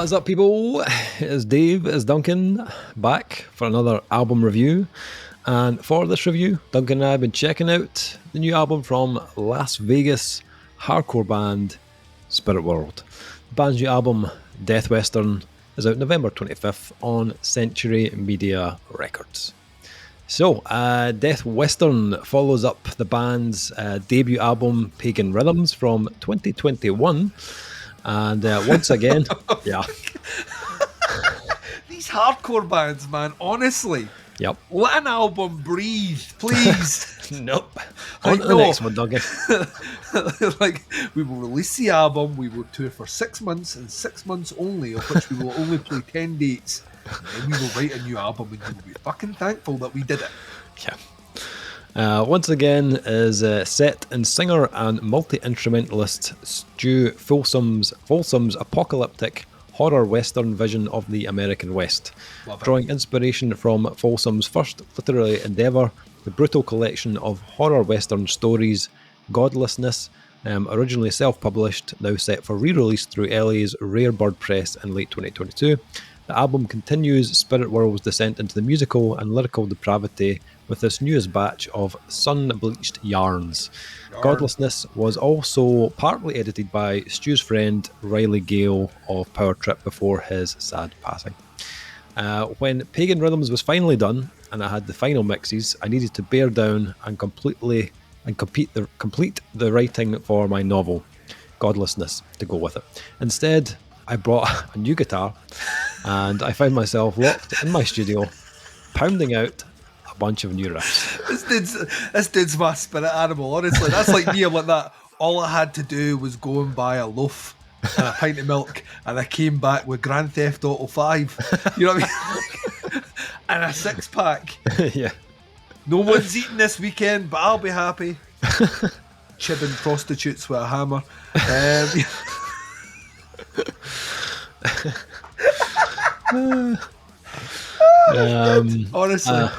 What's up, people? It's Dave, it's Duncan, back for another album review. And for this review, Duncan and I have been checking out the new album from Las Vegas hardcore band Spiritworld. The band's new album, Deathwestern, is out November 25th on Century Media Records. So, Deathwestern follows up the band's debut album, Pagan Rhythms, from 2021. And once again, yeah. These hardcore bands, man, honestly. Yep. Let an album breathe, please. Nope. On to the next one, Duncan. Like, we will release the album, we will tour for 6 months, and 6 months only, of which we will only play 10 dates. And we will write a new album, and you'll be fucking thankful that we did it. Yeah. Once again is set and singer and multi-instrumentalist Stu Folsom's apocalyptic horror western vision of the American West, drawing inspiration from Folsom's first literary endeavour, the brutal collection of horror western stories, Godlessness, originally self-published, now set for re-release through LA's Rare Bird Press in late 2022. The album continues Spiritworld's descent into the musical and lyrical depravity with this newest batch of sun-bleached yarns. Godlessness was also partly edited by Stu's friend Riley Gale of Power Trip before his sad passing. When Pagan Rhythms was finally done and I had the final mixes, I needed to bear down and complete the writing for my novel, Godlessness, to go with it. Instead, I brought a new guitar and I found myself locked in my studio, pounding out a bunch of new riffs. This dude's my spirit animal, honestly. That's like me, I'm like that. All I had to do was go and buy a loaf and a pint of milk, and I came back with Grand Theft Auto 5. You know what I mean? And a 6-pack. Yeah. No one's eating this weekend, but I'll be happy. Chibbing prostitutes with a hammer. Honestly,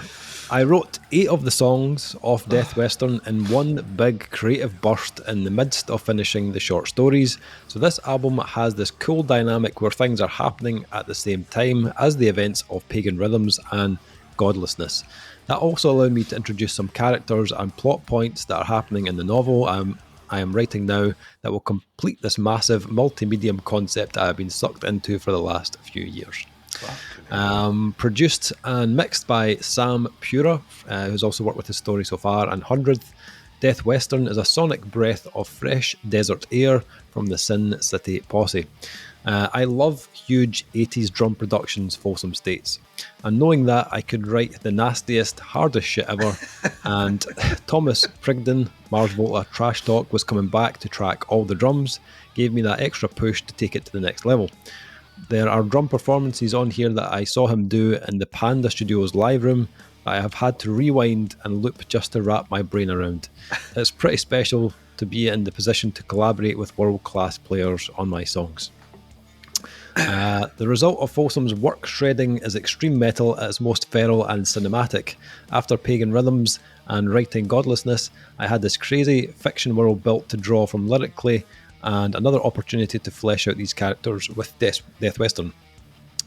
I wrote 8 of the songs off Deathwestern in one big creative burst in the midst of finishing the short stories. So this album has this cool dynamic where things are happening at the same time as the events of Pagan Rhythms and Godlessness. That also allowed me to introduce some characters and plot points that are happening in the novel I am writing now that will complete this massive multi-medium concept that I've been sucked into for the last few years. Produced and mixed by Sam Pura, who's also worked with the story so far, and 100th, Deathwestern is a sonic breath of fresh desert air from the Sin City posse. I love huge 80s drum productions, Folsom states, and knowing that I could write the nastiest, hardest shit ever, and Thomas Prigden, Mars Volta Trash Talk, was coming back to track all the drums, gave me that extra push to take it to the next level. There are drum performances on here that I saw him do in the Panda Studios live room that I have had to rewind and loop just to wrap my brain around. It's pretty special to be in the position to collaborate with world-class players on my songs. The result of Folsom's work shredding is extreme metal at its most feral and cinematic. After Pagan Rhythms and writing Godlessness, I had this crazy fiction world built to draw from lyrically, and another opportunity to flesh out these characters with Deathwestern.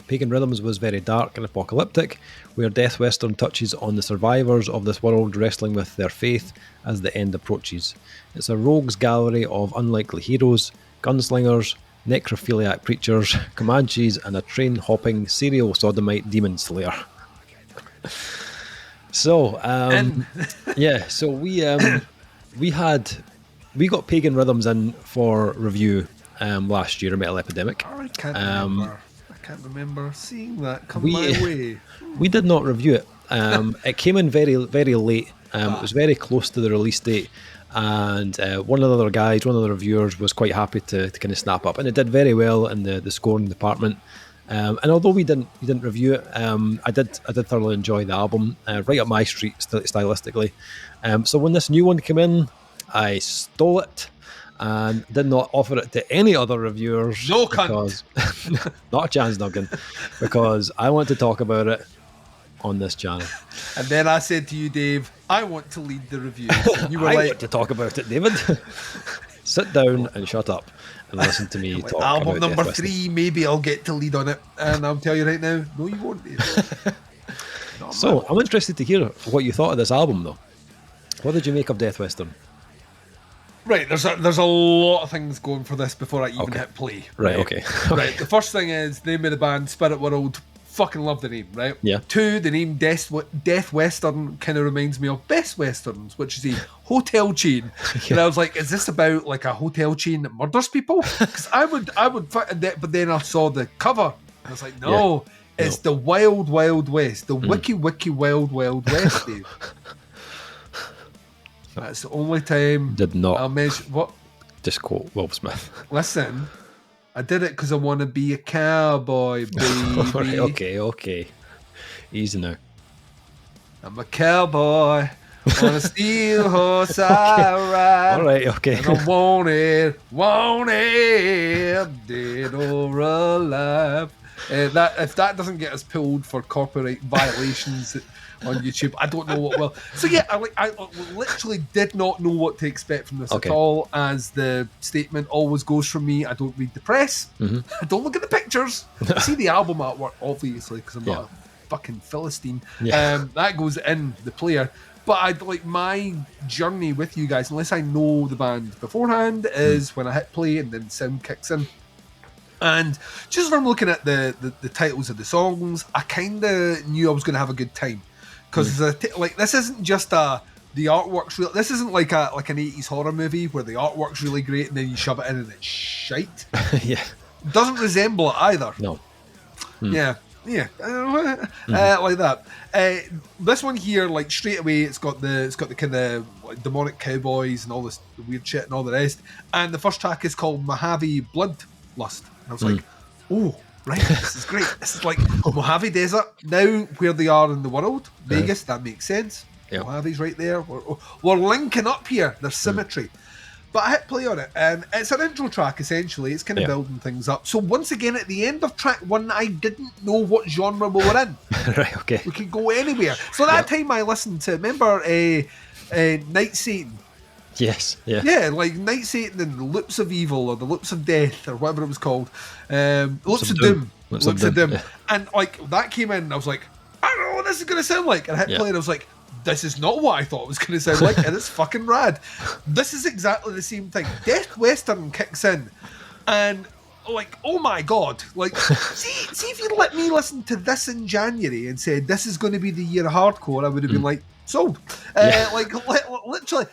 Pagan Rhythms was very dark and apocalyptic, where Deathwestern touches on the survivors of this world wrestling with their faith as the end approaches. It's a rogues gallery of unlikely heroes, gunslingers, necrophiliac preachers, Comanches, and a train-hopping serial sodomite demon slayer. So, we got Pagan Rhythms in for review last year at Metal Epidemic. I can't remember seeing that come my way. We did not review it. It came in very, very late. It was very close to the release date. And one of the other guys, one of the reviewers, was quite happy to kind of snap up, and it did very well in the scoring department. And although we didn't review it, I did thoroughly enjoy the album, right up my street stylistically. So when this new one came in, I stole it and did not offer it to any other reviewers. No because not a chance, Duncan, because I want to talk about it on this channel. And then I said to you, Dave, I want to lead the review. And you were I want to talk about it, David. Sit down and shut up and listen to me talk album about number Deathwestern. 3, maybe I'll get to lead on it. And I'll tell you right now, no, you won't. So, I'm interested to hear what you thought of this album, though. What did you make of Deathwestern? Right, there's a lot of things going for this before I even hit play. Right, okay. Right, the first thing is, name of the band, Spiritworld. Fucking love the name, right? Yeah. 2, the name Deathwestern kind of reminds me of Best Westerns, which is a hotel chain. And I was like, is this about like a hotel chain that murders people? Because I would fucking that, but then I saw the cover. And I was like, no, it's the Wild Wild West, the Wiki Wild Wild West, Dave. That's the only time Did not I'll mention what. just quote Will Smith. Listen, I did it because I want to be a cowboy, baby. Right, okay. Easy now. I'm a cowboy on a steel horse I ride. All right, okay. And I want it, dead or alive. That if that doesn't get us pulled for copyright violations on YouTube, I don't know what will. So yeah, I literally did not know what to expect from this at all. As the statement always goes from me, I don't read the press. Mm-hmm. I don't look at the pictures. I see the album artwork, obviously, because I'm not a fucking Philistine. Yeah. That goes in the player. But I'd like my journey with you guys, unless I know the band beforehand, is when I hit play and then sound kicks in. And just from looking at the titles of the songs, I kind of knew I was going to have a good time. Because like this isn't just the artwork's real. This isn't like an 80s horror movie where the artwork's really great and then you shove it in and it's shite. Yeah. Doesn't resemble it either. No. Yeah. Like that. This one here, like straight away, it's got the kind of like demonic cowboys and all this weird shit and all the rest. And the first track is called Mojave Bloodlust. And I was like, oh, right, this is great. This is like Mojave Desert. Now where they are in the world, Vegas, that makes sense. Yep. Mojave's right there. We're linking up here. There's symmetry. But I hit play on it, and it's an intro track, essentially. It's kind of building things up. So once again, at the end of track 1, I didn't know what genre we were in. Right, okay. We could go anywhere. So that time I listened to, remember Night Satan? Yes, yeah. Yeah, like Night Satan and the Loops of Evil, or the Loops of Death, or whatever it was called. Loops of Doom. Loops of Doom. Yeah. And like that came in, and I was like, I don't know what this is going to sound like. And I hit play, and I was like, this is not what I thought it was going to sound like, and it's fucking rad. This is exactly the same thing. Deathwestern kicks in, and like, oh my god, like, see if you let me listen to this in January and said this is going to be the year of hardcore, I would have been like, sold. Like, literally,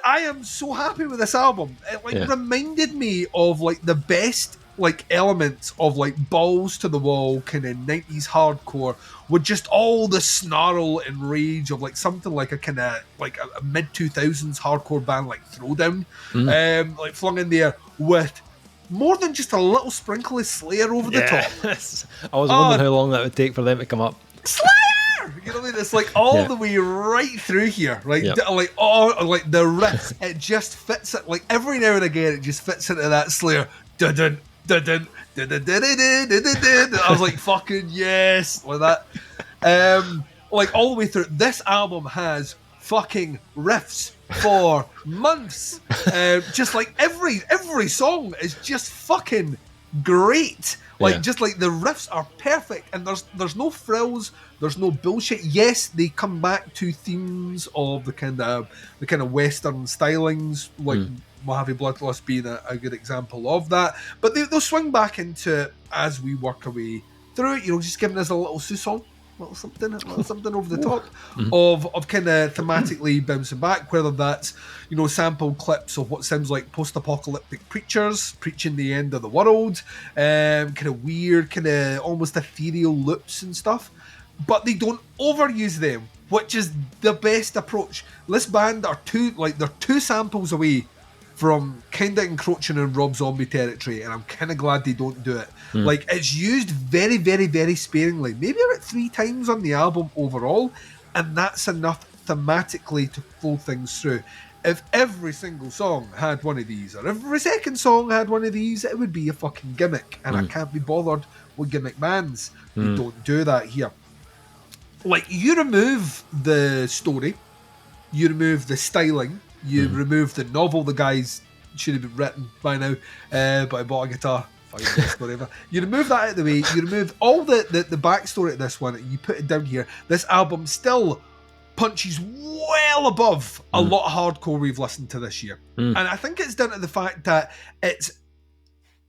I am so happy with this album. It reminded me of like the best like elements of like balls to the wall kind of 90s hardcore with just all the snarl and rage of like something like a kind of like a mid 2000s hardcore band like Throwdown, like flung in there with more than just a little sprinkle of Slayer over the top. I was wondering how long that would take for them to come up. Slayer! You know what I mean? It's like all the way right through here, right? Like like the riffs, it just fits it. Like every now and again, it just fits into that Slayer. Dun-dun. I was like, fucking yes, like that. Like all the way through. This album has fucking riffs for months. Just like every song is just fucking great. Like just like the riffs are perfect, and there's no frills, there's no bullshit. Yes, they come back to themes of the kind of Western stylings, like Mojave Bloodlust being a good example of that. But they'll swing back into it as we work our way through it, you know, just giving us a little sous-son, a little something over the top of kind of thematically bouncing back, whether that's, you know, sample clips of what sounds like post-apocalyptic preachers preaching the end of the world, kind of weird, kind of almost ethereal loops and stuff. But they don't overuse them, which is the best approach. This band are they're two samples away from kind of encroaching on Rob Zombie territory, and I'm kind of glad they don't do it. Like, it's used very, very, very sparingly, maybe about 3 times on the album overall, and that's enough thematically to flow things through. If every single song had one of these, or every second song had one of these, it would be a fucking gimmick, and I can't be bothered with gimmick bands. They don't do that here. Like, you remove the story, you remove the styling, you remove the novel the guys should have been written by now, but I bought a guitar. Whatever. You remove that out of the way. You remove all the backstory of this one, and you put it down here. This album still punches well above a lot of hardcore we've listened to this year, and I think it's down to the fact that it's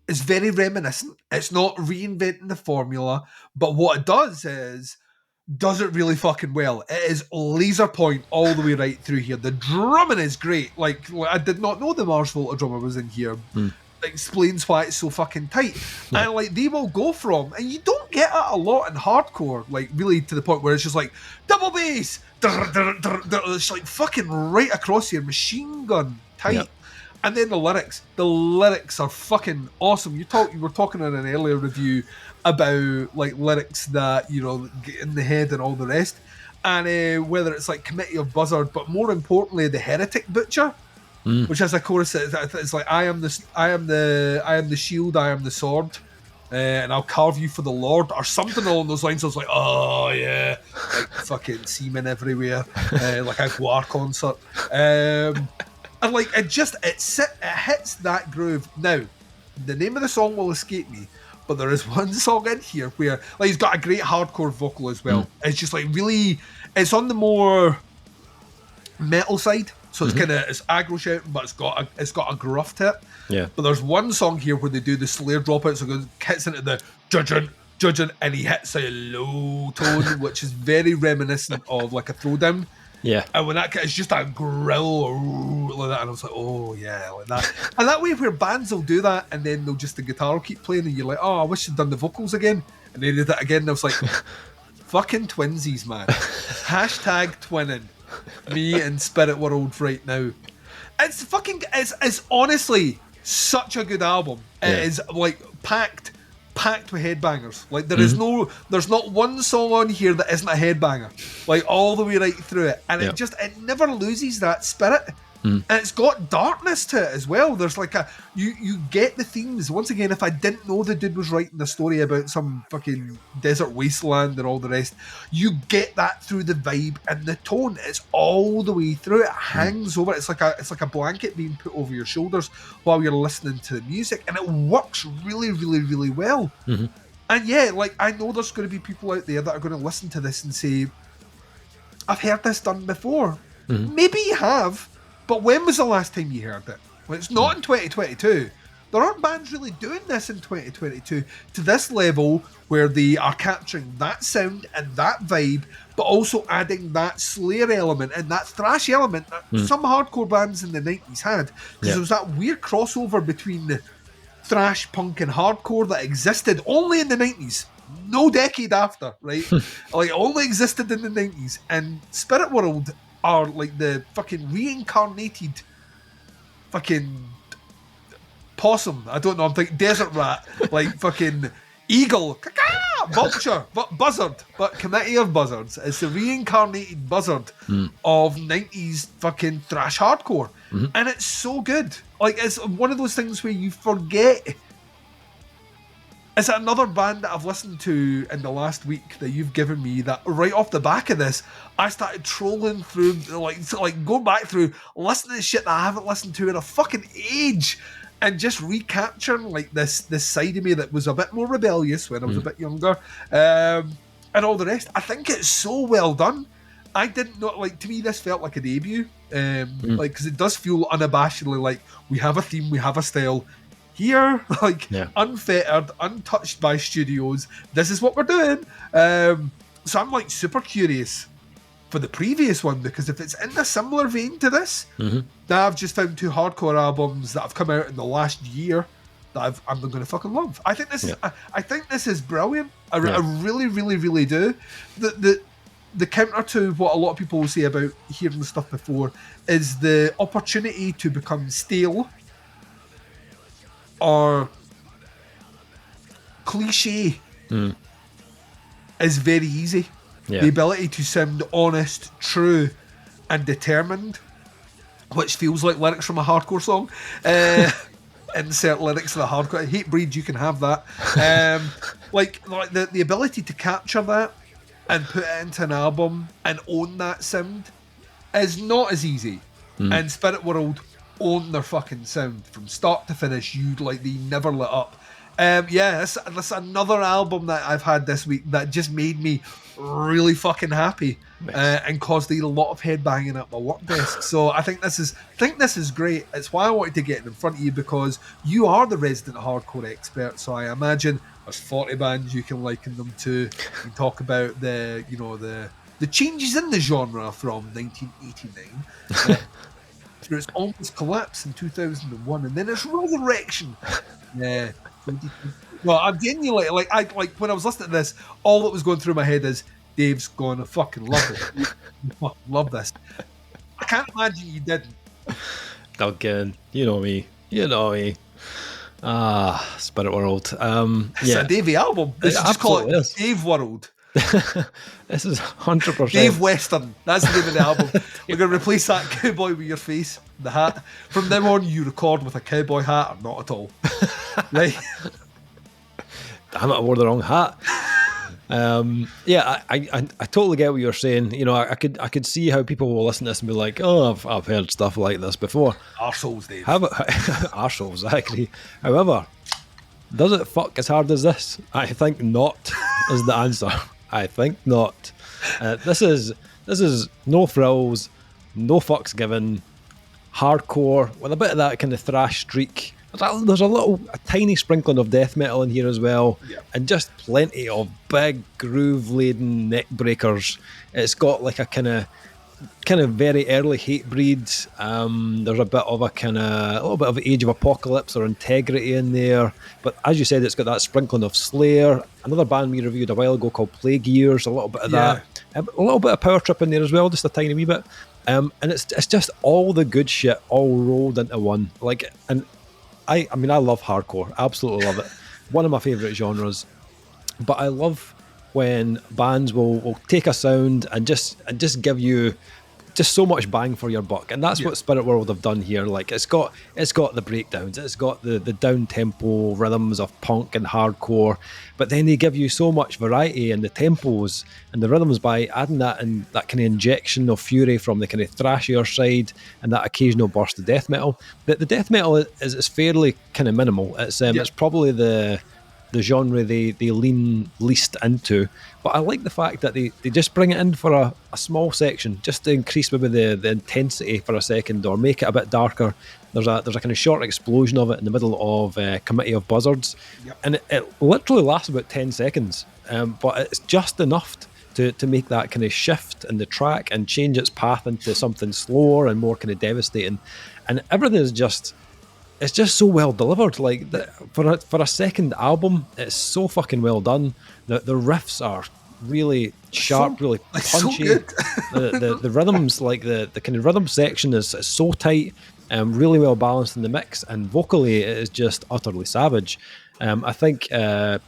very reminiscent. It's not reinventing the formula, but what it does it really fucking well. It is laser point all the way right through here. The drumming is great. Like I did not know the Mars Volta drummer was in here. Explains why it's so fucking tight. And like they will go from, and you don't get it a lot in hardcore, like really to the point where it's just like double bass, it's like fucking right across here, machine gun tight. And then the lyrics are fucking awesome. You were talking in an earlier review about like lyrics that, you know, get in the head and all the rest, and whether it's like Committee of Buzzard, but more importantly the Heretic Butcher, which has a chorus it's like I am the shield, I am the sword, and I'll carve you for the Lord, or something along those lines. I was like, oh yeah, like fucking semen everywhere, like a Guar concert, and like it hits that groove. Now, the name of the song will escape me, but there is one song in here where like he's got a great hardcore vocal as well. It's just like really, it's on the more metal side. So it's kind of, it's aggro shouting, but it's got a gruff to it. Yeah. But there's one song here where they do the Slayer dropout, so it hits into the judging, and he hits a low tone, which is very reminiscent of like a throwdown. Yeah. And when it's just a growl like that, and I was like, oh yeah, like that. And that way where bands will do that, and then the guitar will keep playing, and you're like, oh, I wish they'd done the vocals again. And they did that again, and I was like, fucking twinsies, man. Hashtag twinning. Me and Spiritworld right now. It's honestly such a good album. It is like packed with headbangers. Like there's not one song on here that isn't a headbanger. Like all the way right through it. And it never loses that spirit. And it's got darkness to it as well. There's like you get the themes. Once again, if I didn't know the dude was writing a story about some fucking desert wasteland and all the rest, you get that through the vibe and the tone. It's all the way through. It hangs over. It's like a blanket being put over your shoulders while you're listening to the music, and it works really, really, really well. And yeah, like I know there's going to be people out there that are going to listen to this and say, I've heard this done before. Maybe you have. But when was the last time you heard it? Well, it's not in 2022. There aren't bands really doing this in 2022 to this level where they are capturing that sound and that vibe, but also adding that Slayer element and that thrash element that some hardcore bands in the 90s had. Because there was that weird crossover between the thrash, punk, and hardcore that existed only in the 90s. No decade after, right? Like, only existed in the 90s. And Spiritworld are like the fucking reincarnated fucking possum. I don't know, I'm thinking desert rat, like fucking eagle, vulture, but buzzard, but Committee of Buzzards. It's the reincarnated buzzard of 90s fucking thrash hardcore. And it's so good. Like, it's one of those things where you forget. It's another band that I've listened to in the last week that you've given me that right off the back of this, I started trolling through, like going back through, listening to shit that I haven't listened to in a fucking age, and just recapturing like this side of me that was a bit more rebellious when I was a bit younger, and all the rest. I think it's so well done. I didn't know, like, to me this felt like a debut, like, because it does feel unabashedly like we have a theme, we have a style. Here, like, unfettered, untouched by studios. This is what we're doing. So I'm like super curious for the previous one, because if it's in a similar vein to this, now I've just found two hardcore albums that have come out in the last year that I'm going to fucking love. I think this is, I think this is brilliant. I really, really, really do. The counter to what a lot of people will say about hearing the stuff before is the opportunity to become stale or cliche is very easy. The ability to sound honest, true, and determined, which feels like lyrics from a hardcore song. Insert lyrics of a hardcore. Hatebreed, you can have that. Like the ability to capture that and put it into an album and own that sound is not as easy. And Spiritworld own their fucking sound from start to finish. They never let up. That's another album that I've had this week that just made me really fucking happy. Nice. And caused a lot of headbanging at my work desk. So I think this is great. It's why I wanted to get it in front of you, because you are the resident hardcore expert. So I imagine there's 40 bands you can liken them to. You can talk about the changes in the genre from 1989 through its almost collapse in 2001, and then its resurrection. Yeah. No, I'm genuinely like when I was listening to this, all that was going through my head is Dave's going, I fucking love this. You fucking love this. I can't imagine you didn't. Duncan, you know me. Spiritworld. It's a Davey album. They should just call it Dave World. This is 100%. Dave Western. That's the name of the album. We're going to replace that cowboy with your face, the hat. From then on, you record with a cowboy hat or not at all. Right? Damn it, I wore the wrong hat. I totally get what you're saying. You know, I could see how people will listen to this and be like, oh, I've heard stuff like this before. Arseholes, Dave. Arseholes, I agree. However, does it fuck as hard as this? I think not is the answer. I think not. This is no frills, no fucks given, hardcore with a bit of that kind of thrash streak. There's a tiny sprinkling of death metal in here as well, and just plenty of big groove-laden neck breakers. It's got like a kind of very early Hatebreed. There's a little bit of Age of Apocalypse or Integrity in there, but as you said, it's got that sprinkling of Slayer. Another band we reviewed a while ago called Plague Years, a little bit of that, a little bit of Power Trip in there as well, just a tiny wee bit. And it's just all the good shit all rolled into one. I love hardcore, absolutely love it. One of my favourite genres. But I love when bands will take a sound and just give you just so much bang for your buck, and that's what Spiritworld have done here. Like it's got the breakdowns, it's got the down tempo rhythms of punk and hardcore, but then they give you so much variety in the tempos and the rhythms by adding that and that kind of injection of fury from the kind of thrashier side and that occasional burst of death metal. The death metal is fairly kind of minimal. It's probably the genre they lean least into, but I like the fact that they just bring it in for a small section just to increase maybe the intensity for a second or make it a bit darker. There's a kind of short explosion of it in the middle of Committee of Buzzards, and it literally lasts about 10 seconds, but it's just enough to make that kind of shift in the track and change its path into something slower and more kind of devastating, and everything is just... It's just so well delivered. Like for a second album, it's so fucking well done. The riffs are really sharp, really punchy. So the rhythms, like the kind of rhythm section is so tight, really well balanced in the mix, and vocally it is just utterly savage. I think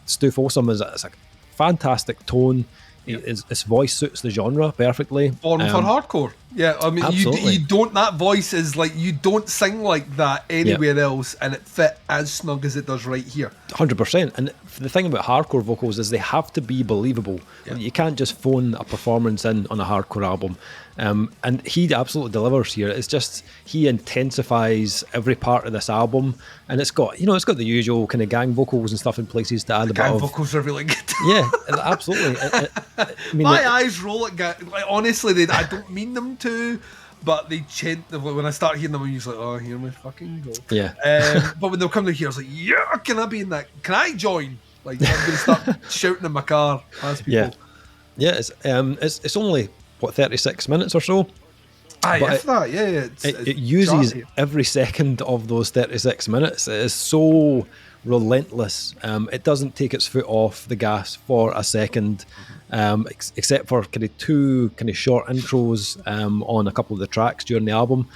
Stu Folsom is a fantastic tone. His voice suits the genre perfectly. Born for hardcore. Yeah, I mean, absolutely. you don't. That voice is like, you don't sing like that anywhere else, and it fit as snug as it does right here. 100%. And the thing about hardcore vocals is they have to be believable. You can't just phone a performance in on a hardcore album. And he absolutely delivers here. It's just, he intensifies every part of this album, and it's got the usual kind of gang vocals and stuff in places to add a bit of... Gang vocals are really good. Yeah, absolutely. I mean, my eyes roll at like, honestly, I don't mean them to, but they chant. When I start hearing them, I'm usually like, oh, here my fucking go. Yeah. But when they'll come to here, I was like, yeah, can I be in that? Can I join? Like, I'm going to start shouting in my car past people. Yeah. It's only 36 minutes or so. It uses every second of those 36 minutes. It is so relentless. It doesn't take its foot off the gas for a second, except for kind of two kind of short intros on a couple of the tracks during the album.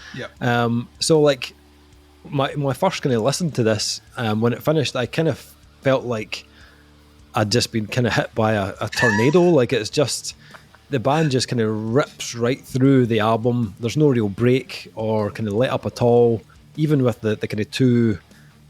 So like my first kind of listen to this, when it finished, I kind of felt like I'd just been kind of hit by a tornado. Like, it's just, the band just kind of rips right through the album. There's no real break or kind of let up at all, even with the kind of two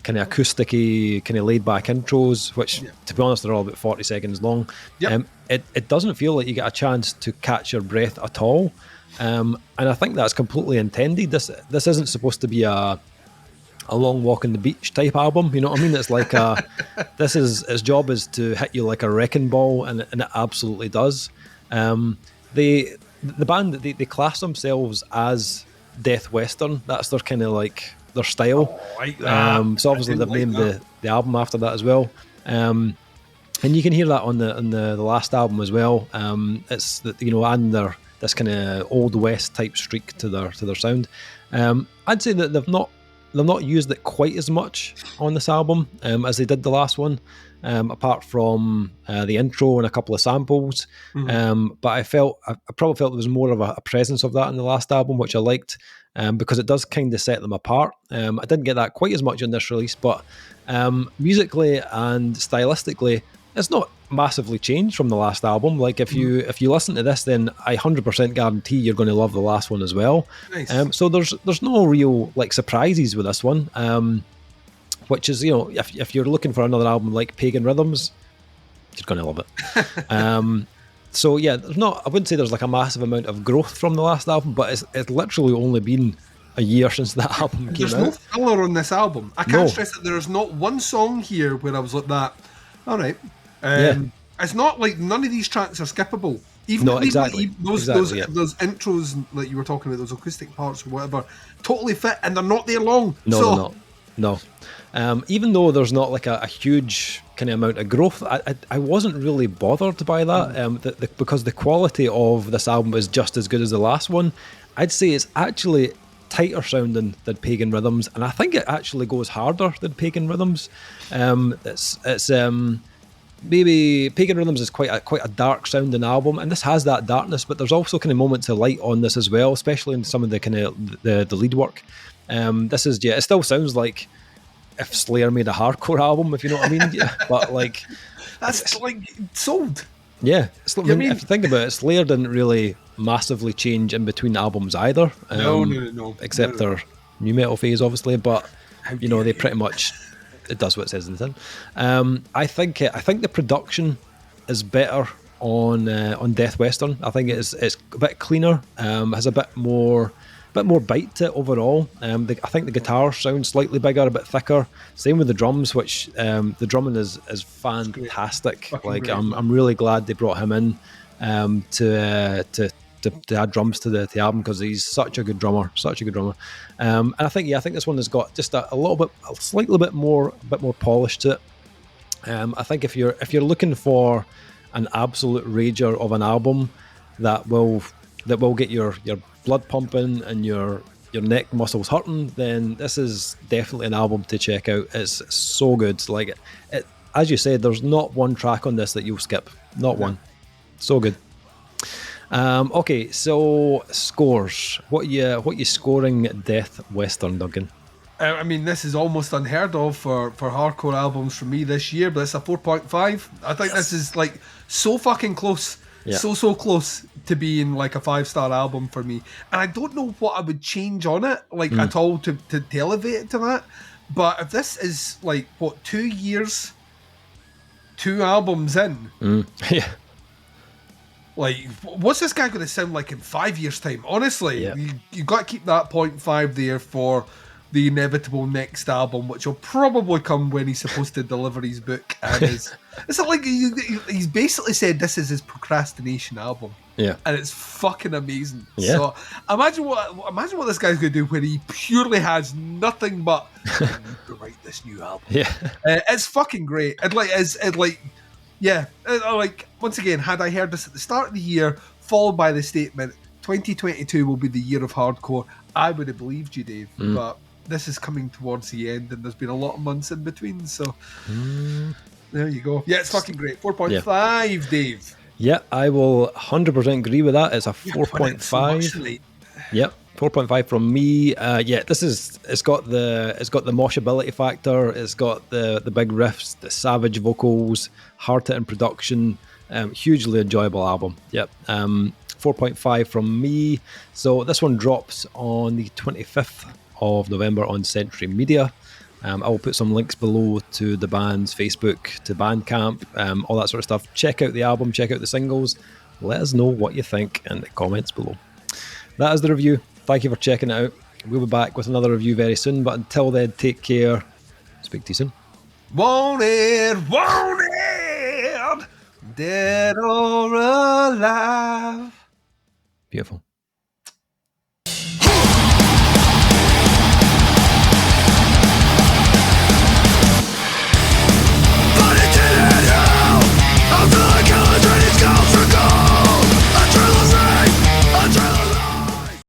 kind of acousticy, kind of laid back intros, which to be honest, they're all about 40 seconds long. It doesn't feel like you get a chance to catch your breath at all. And I think that's completely intended. This isn't supposed to be a long walk on the beach type album, you know what I mean? It's like its job is to hit you like a wrecking ball, and it absolutely does. The band, they class themselves as Deathwestern. That's their kind of like their style. Oh, like that. So obviously they've named the album after that as well. And you can hear that on the last album as well. It's and their this kind of old west type streak to their sound. I'd say that they've not used it quite as much on this album as they did the last one, apart from the intro and a couple of samples. But I probably felt there was more of a presence of that in the last album, which I liked, because it does kind of set them apart. I didn't get that quite as much in this release, but musically and stylistically, it's not massively changed from the last album. Like if you listen to this, then I 100% guarantee you're going to love the last one as well. Nice. So there's no real like surprises with this one, which is, if you're looking for another album like Pagan Rhythms, you're going to love it. So yeah, I wouldn't say there's like a massive amount of growth from the last album, but it's literally only been a year since that album came There's out. no filler on this album. I can't stress that there's not one song here where I was like that. All right. It's not like none of these tracks are skippable. Those intros that you were talking about, those acoustic parts or whatever, totally fit, and they're not there long. No, they're not. No. Even though there's not like a huge kind of amount of growth, I wasn't really bothered by that, because the quality of this album is just as good as the last one. I'd say it's actually tighter sounding than Pagan Rhythms, and I think it actually goes harder than Pagan Rhythms. It's maybe Pagan Rhythms is quite a dark sounding album, and this has that darkness, but there's also kind of moments of light on this as well, especially in some of the kind of the lead work. This is it still sounds like if Slayer made a hardcore album, if you know what I mean. But like that's like sold. Yeah, if you think about it, Slayer didn't really massively change in between albums either. No. Except their new metal phase, obviously, but they pretty much. It does what it says in the tin. I think the production is better on Deathwestern. I think it's a bit cleaner. Has a bit more bite to it overall. I think the guitar sounds slightly bigger, a bit thicker. Same with the drums, which the drumming is fantastic. Like I'm really glad they brought him in to add drums to the album, because he's such a good drummer. And I think this one has got just a slightly bit more polish to it. I think if you're looking for an absolute rager of an album that will get your blood pumping and your neck muscles hurting, then this is definitely an album to check out. It's so good. Like it, as you said, there's not one track on this that you'll skip. Not one. So good. Okay, so scores. What you scoring Deathwestern, Duncan? I mean, this is almost unheard of for hardcore albums from me this year, but it's a 4.5. I think this is like so fucking close. Yeah. So close to being like a 5-star album for me. And I don't know what I would change on it, like at all to elevate it to that. But if this is like, 2 years, 2 albums in? Yeah. Like, what's this guy going to sound like in 5 years' time? Honestly, you got to keep that 0.5 there for the inevitable next album, which will probably come when he's supposed to deliver his book. And it's like he's basically said this is his procrastination album. Yeah, and it's fucking amazing. Yeah. So imagine what this guy's going to do when he purely has nothing but I need to write this new album. Yeah, it's fucking great. Like once again, had I heard this at the start of the year, followed by the statement 2022 will be the year of hardcore, I would have believed you, Dave. But this is coming towards the end, and there's been a lot of months in between. So there you go. Yeah, it's fucking great. 4.5, Dave. Yeah, I will 100% agree with that. It's a 4.5. Yep, 4.5 from me. It's got the moshability factor. It's got the big riffs, the savage vocals, hard hitting production. Hugely enjoyable album. Yep. 4.5 from me. So this one drops on the 25th of November on Century Media. I'll put some links below to the band's Facebook, to Bandcamp, all that sort of stuff. Check out the album, check out the singles. Let us know what you think in the comments below. That is the review. Thank you for checking it out. We'll be back with another review very soon, but until then, take care. Speak to you soon. Wanted, dead or alive. Beautiful.